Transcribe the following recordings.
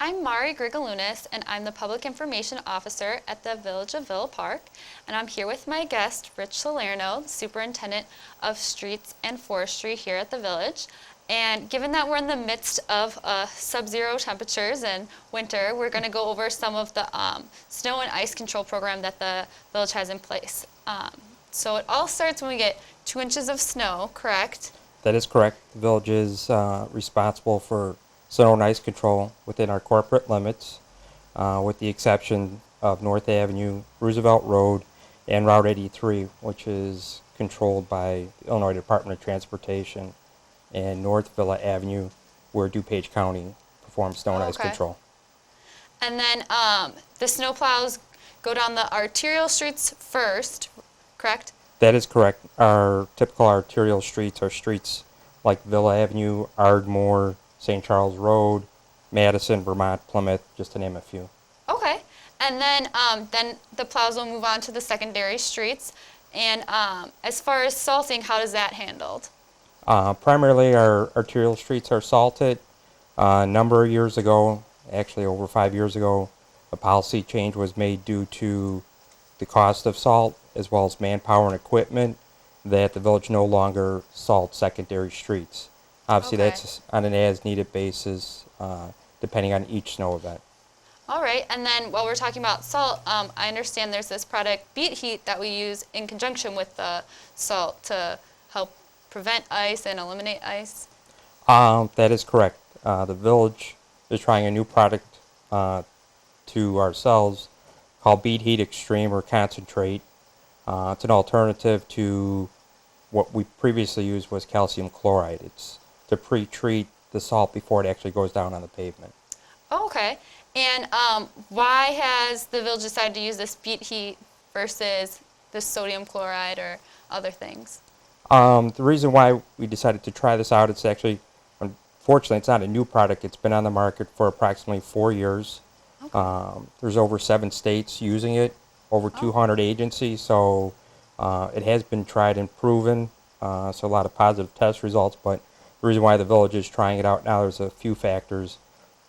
I'm Mari Grigaliunas, and I'm the Public Information Officer at the Village of Villa Park. And I'm here with my guest, Rich Salerno, the Superintendent of Streets and Forestry here at the Village. And given that we're in the midst of sub-zero temperatures and winter, we're going to go over some of the snow and ice control program that the Village has in place. So it all starts when we get 2 inches of snow, correct? That is correct. The Village is responsible for snow and ice control within our corporate limits, with the exception of North Avenue, Roosevelt Road, and Route 83, which is controlled by the Illinois Department of Transportation, and North Villa Avenue, where DuPage County performs snow and ice control. And then the snow plows go down the arterial streets first, correct? That is correct. Our typical arterial streets are streets like Villa Avenue, Ardmore, St. Charles Road, Madison, Vermont, Plymouth, just to name a few. Okay. And then the plows will move on to the secondary streets. And as far as salting, how does that handled? Primarily, our arterial streets are salted. A number of years ago, actually over 5 years ago, a policy change was made due to the cost of salt as well as manpower and equipment, that the Village no longer salts secondary streets. Obviously, that's on an as-needed basis, depending on each snow event. All right, and then while we're talking about salt, I understand there's this product, Beat Heat, that we use in conjunction with the salt to help prevent ice and eliminate ice. That is correct. The Village is trying a new product to ourselves called Beat Heat Extreme or Concentrate. It's an alternative to what we previously used was calcium chloride. It's to pre-treat the salt before it actually goes down on the pavement. Oh, okay. And why has the Village decided to use this Beat Heat versus the sodium chloride or other things? The reason why we decided to try this out, it's actually, unfortunately, it's not a new product. It's been on the market for approximately 4 years. Okay. There's over 7 states using it, over 200 agencies, so it has been tried and proven, so a lot of positive test results. But the reason why the Village is trying it out now, there's a few factors.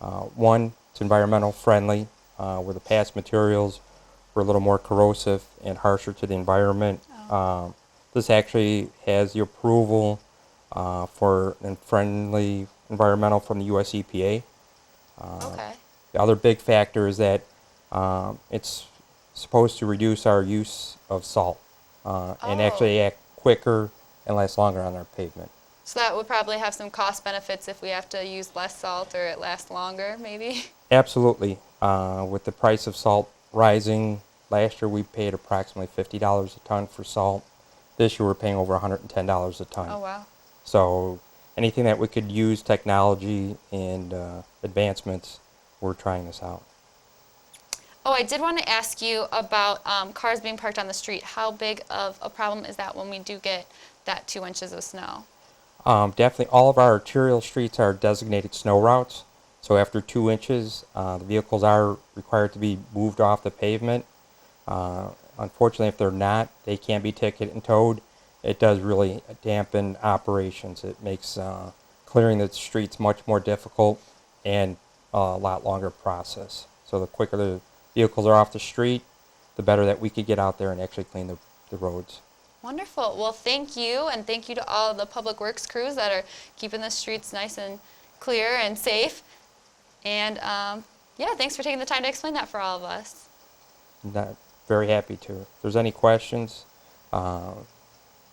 One, it's environmental friendly, where the past materials were a little more corrosive and harsher to the environment. This actually has the approval for friendly environmental from the US EPA. The other big factor is that it's supposed to reduce our use of salt and actually act quicker and last longer on our pavement. So that would probably have some cost benefits if we have to use less salt or it lasts longer, maybe? Absolutely. With the price of salt rising, last year we paid approximately $50 a ton for salt. This year we're paying over $110 a ton. Oh, wow. So anything that we could use technology and advancements, we're trying this out. Oh, I did want to ask you about cars being parked on the street. How big of a problem is that when we do get that 2 inches of snow? Definitely all of our arterial streets are designated snow routes. So after 2 inches, the vehicles are required to be moved off the pavement. Unfortunately, if they're not, they can be ticketed and towed. It does really dampen operations. It makes clearing the streets much more difficult and a lot longer process. So the quicker the vehicles are off the street, the better that we could get out there and actually clean the roads. Wonderful. Well, thank you, and thank you to all of the public works crews that are keeping the streets nice and clear and safe. And yeah, thanks for taking the time to explain that for all of us. Very happy to. If there's any questions, we're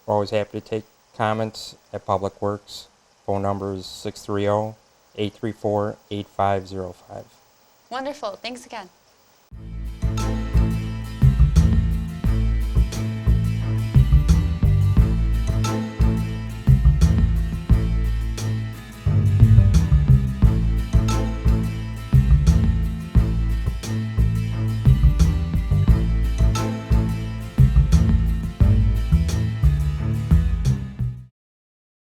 always happy to take comments at Public Works. Phone number is 630-834-8505. Wonderful. Thanks again.